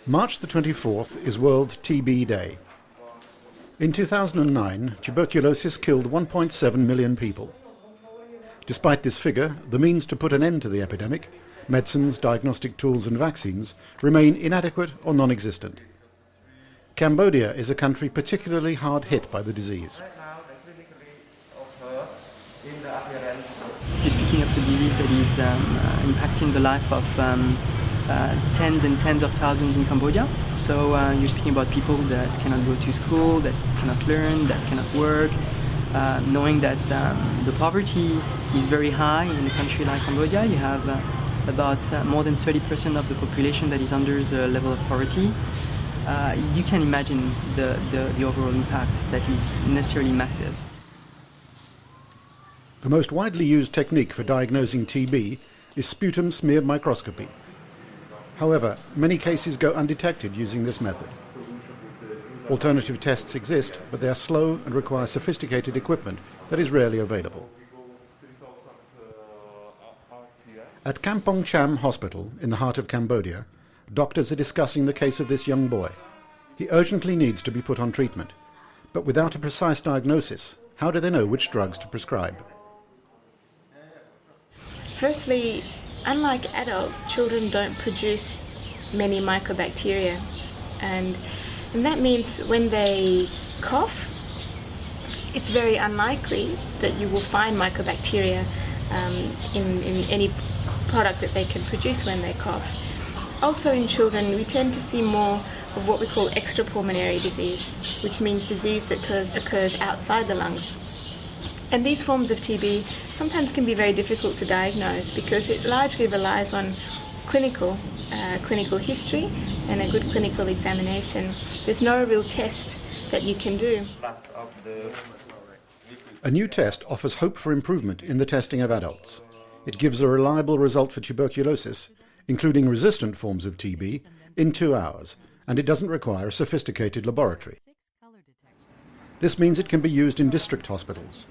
March the 24th is World TB Day. In 2009, tuberculosis killed 1.7 million people. Despite this figure, the means to put an end to the epidemic, medicines, diagnostic tools and vaccines, remain inadequate or non-existent. Cambodia is a country particularly hard hit by the disease. You're speaking of a disease that is impacting the life of tens and tens of thousands in Cambodia. So you're speaking about people that cannot go to school, that cannot learn, that cannot work, knowing that the poverty is very high in a country like Cambodia. You have about more than 30% of the population that is under the level of poverty. You can imagine the overall impact that is necessarily massive. The most widely used technique for diagnosing TB is sputum smear microscopy. However, many cases go undetected using this method. Alternative tests exist, but they are slow and require sophisticated equipment that is rarely available. At Kampong Cham Hospital, in the heart of Cambodia, doctors are discussing the case of this young boy. He urgently needs to be put on treatment, but without a precise diagnosis, how do they know which drugs to prescribe? Firstly, unlike adults, children don't produce many mycobacteria, and that means when they cough, it's very unlikely that you will find mycobacteria in any product that they can produce when they cough. Also in children, we tend to see more of what we call extrapulmonary disease, which means disease that occurs outside the lungs. And these forms of TB sometimes can be very difficult to diagnose because it largely relies on clinical history and a good clinical examination. There's no real test that you can do. A new test offers hope for improvement in the testing of adults. It gives a reliable result for tuberculosis, including resistant forms of TB, in 2 hours, and it doesn't require a sophisticated laboratory. This means it can be used in district hospitals.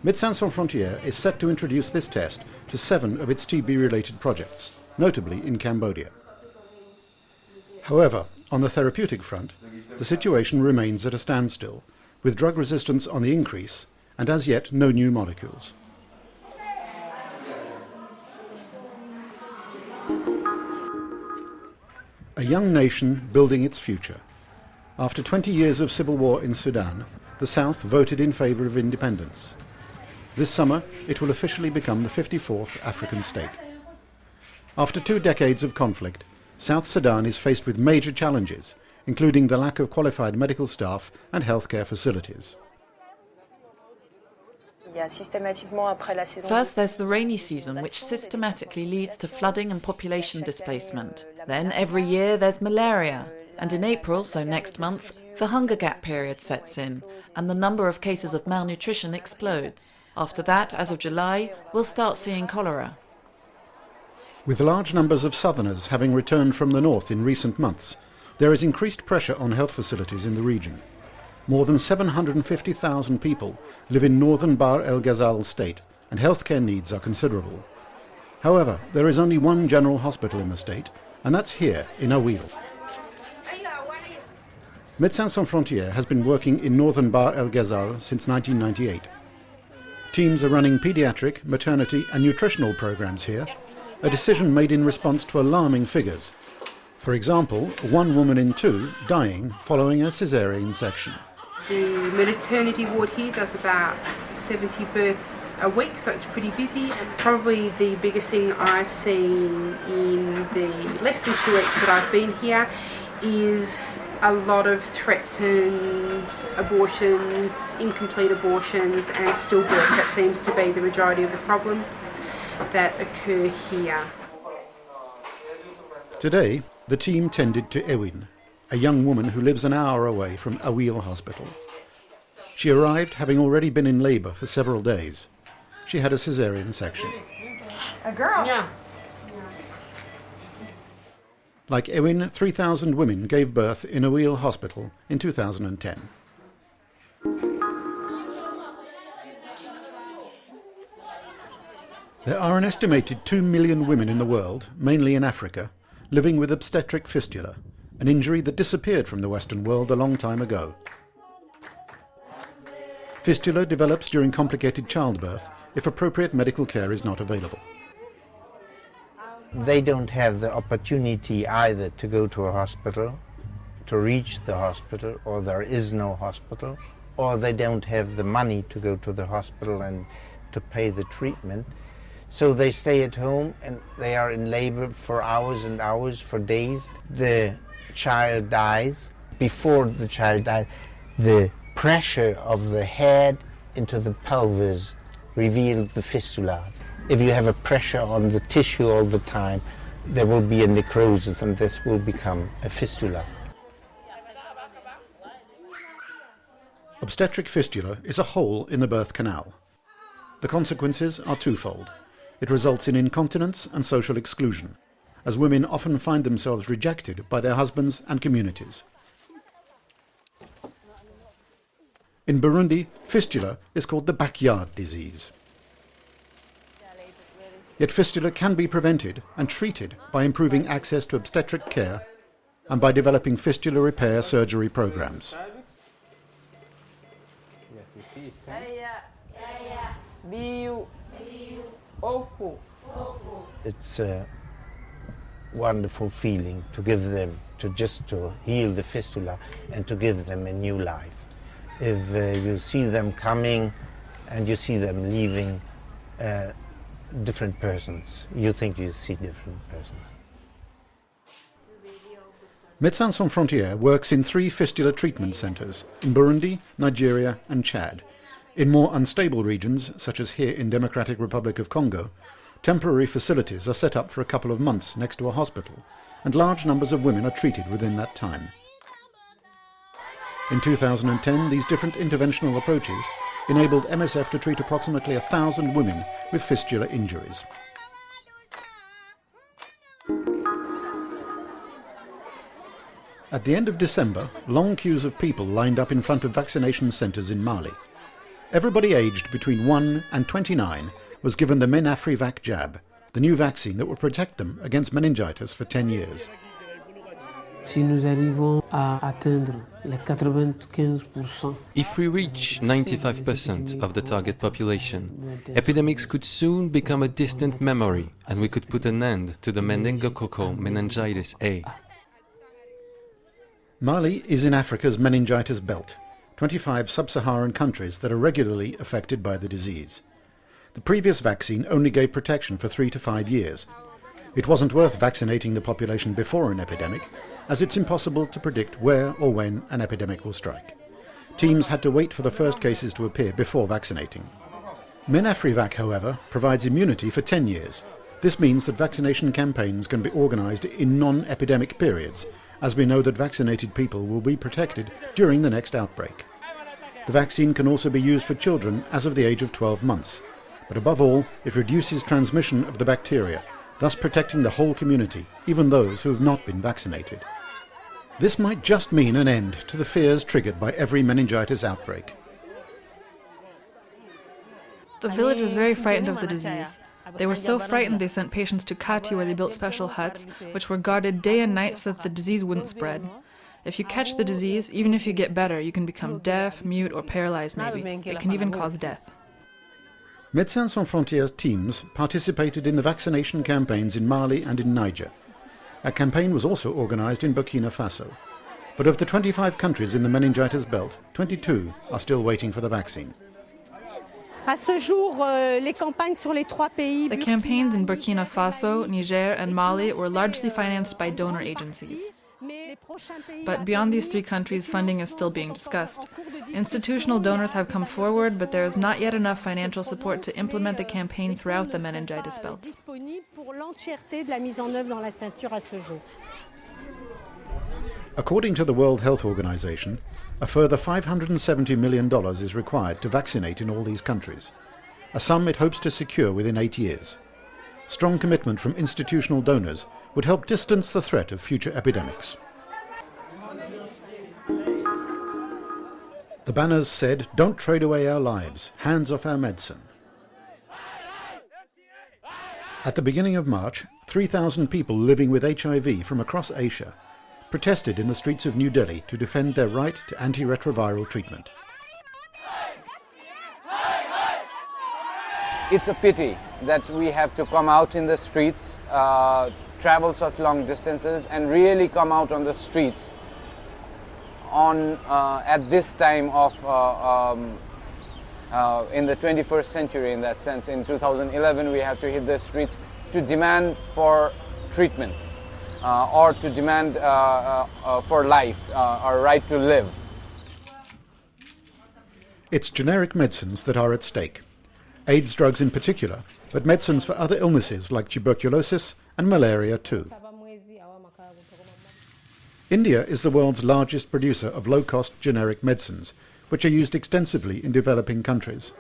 Médecins Sans Frontières is set to introduce this test to 7 of its TB-related projects, notably in Cambodia. However, on the therapeutic front, the situation remains at a standstill, with drug resistance on the increase and as yet no new molecules. A young nation building its future. After 20 years of civil war in Sudan, the South voted in favour of independence. This summer, it will officially become the 54th African state. After 2 decades of conflict, South Sudan is faced with major challenges, including the lack of qualified medical staff and healthcare facilities. First, there's the rainy season, which systematically leads to flooding and population displacement. Then, every year, there's malaria. And in April, so next month, the hunger gap period sets in, and the number of cases of malnutrition explodes. After that, as of July, we'll start seeing cholera. With large numbers of southerners having returned from the north in recent months, there is increased pressure on health facilities in the region. More than 750,000 people live in northern Bahr el Ghazal state, and healthcare needs are considerable. However, there is only one general hospital in the state, and that's here in Awil. Médecins Sans Frontières has been working in northern Bahr el Ghazal since 1998. Teams are running paediatric, maternity and nutritional programs here, a decision made in response to alarming figures. For example, 1 woman in 2 dying following a caesarean section. The maternity ward here does about 70 births a week, so it's pretty busy. And probably the biggest thing I've seen in the less than 2 weeks that I've been here is a lot of threatened abortions, incomplete abortions and stillbirth. That seems to be the majority of the problem that occur here. Today, the team tended to Ewin, a young woman who lives an hour away from Awil Hospital. She arrived having already been in labour for several days. She had a caesarean section. A girl? Yeah. Like Ewin, 3,000 women gave birth in Awil Hospital in 2010. There are an estimated 2 million women in the world, mainly in Africa, living with obstetric fistula, an injury that disappeared from the Western world a long time ago. Fistula develops during complicated childbirth if appropriate medical care is not available. They don't have the opportunity either to go to a hospital, to reach the hospital, or there is no hospital, or they don't have the money to go to the hospital and to pay the treatment. So they stay at home and they are in labor for hours and hours, for days. The child dies. Before the child dies, the pressure of the head into the pelvis reveals the fistula. If you have a pressure on the tissue all the time, there will be a necrosis and this will become a fistula. Obstetric fistula is a hole in the birth canal. The consequences are twofold. It results in incontinence and social exclusion, as women often find themselves rejected by their husbands and communities. In Burundi, fistula is called the backyard disease. Yet fistula can be prevented and treated by improving access to obstetric care and by developing fistula repair surgery programs. It's a wonderful feeling to give them, to heal the fistula and to give them a new life. If you see them coming and you see them leaving, different persons, you think you see different persons. Médecins Sans Frontières works in 3 fistula treatment centres in Burundi, Nigeria and Chad. In more unstable regions, such as here in Democratic Republic of Congo, temporary facilities are set up for a couple of months next to a hospital, and large numbers of women are treated within that time. In 2010, these different interventional approaches enabled MSF to treat approximately 1,000 women with fistula injuries. At the end of December, long queues of people lined up in front of vaccination centres in Mali. Everybody aged between 1 and 29 was given the Menafrivac jab, the new vaccine that will protect them against meningitis for 10 years. Si nous arrivons à atteindre les 95%. If we reach 95% of the target population, epidemics could soon become a distant memory and we could put an end to the meningococcal meningitis A. Mali is in Africa's meningitis belt, 25 sub-Saharan countries that are regularly affected by the disease. The previous vaccine only gave protection for 3 to 5 years. It wasn't worth vaccinating the population before an epidemic, as it's impossible to predict where or when an epidemic will strike. Teams had to wait for the first cases to appear before vaccinating. Menafrivac, however, provides immunity for 10 years. This means that vaccination campaigns can be organised in non-epidemic periods, as we know that vaccinated people will be protected during the next outbreak. The vaccine can also be used for children as of the age of 12 months. But above all, it reduces transmission of the bacteria, thus protecting the whole community, even those who have not been vaccinated. This might just mean an end to the fears triggered by every meningitis outbreak. The village was very frightened of the disease. They were so frightened they sent patients to Kati, where they built special huts, which were guarded day and night so that the disease wouldn't spread. If you catch the disease, even if you get better, you can become deaf, mute, or paralyzed maybe. It can even cause death. Médecins Sans Frontières teams participated in the vaccination campaigns in Mali and in Niger. A campaign was also organised in Burkina Faso. But of the 25 countries in the meningitis belt, 22 are still waiting for the vaccine. The campaigns in Burkina Faso, Niger, and Mali were largely financed by donor agencies. But beyond these 3 countries, funding is still being discussed. Institutional donors have come forward, but there is not yet enough financial support to implement the campaign throughout the meningitis belt. According to the World Health Organization, a further $570 million is required to vaccinate in all these countries, a sum it hopes to secure within 8 years. Strong commitment from institutional donors would help distance the threat of future epidemics. The banners said, "Don't trade away our lives, hands off our medicine." At the beginning of March, 3,000 people living with HIV from across Asia protested in the streets of New Delhi to defend their right to antiretroviral treatment. It's a pity that we have to come out in the streets, travel such long distances, and really come out on the streets at this time of in the 21st century. In that sense, in 2011 we have to hit the streets to demand for treatment or to demand for life, our right to live. It's generic medicines that are at stake. AIDS drugs in particular, but medicines for other illnesses like tuberculosis and malaria too. India is the world's largest producer of low-cost generic medicines, which are used extensively in developing countries.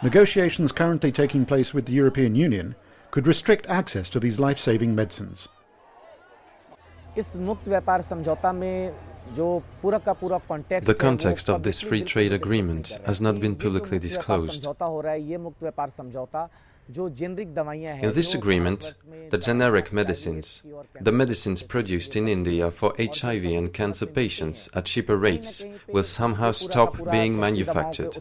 Negotiations currently taking place with the European Union could restrict access to these life-saving medicines. The context of this free trade agreement has not been publicly disclosed. In this agreement, the generic medicines, the medicines produced in India for HIV and cancer patients at cheaper rates, will somehow stop being manufactured.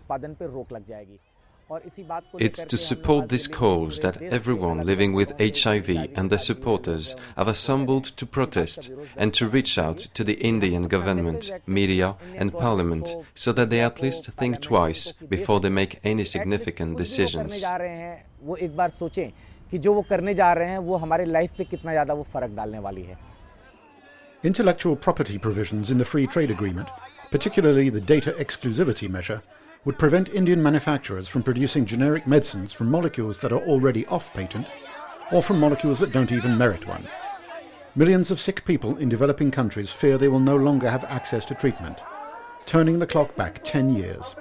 It's to support this cause that everyone living with HIV and their supporters have assembled to protest and to reach out to the Indian government, media and parliament so that they at least think twice before they make any significant decisions. Intellectual property provisions in the free trade agreement, particularly the data exclusivity measure, would prevent Indian manufacturers from producing generic medicines from molecules that are already off patent or from molecules that don't even merit one. Millions of sick people in developing countries fear they will no longer have access to treatment, turning the clock back 10 years.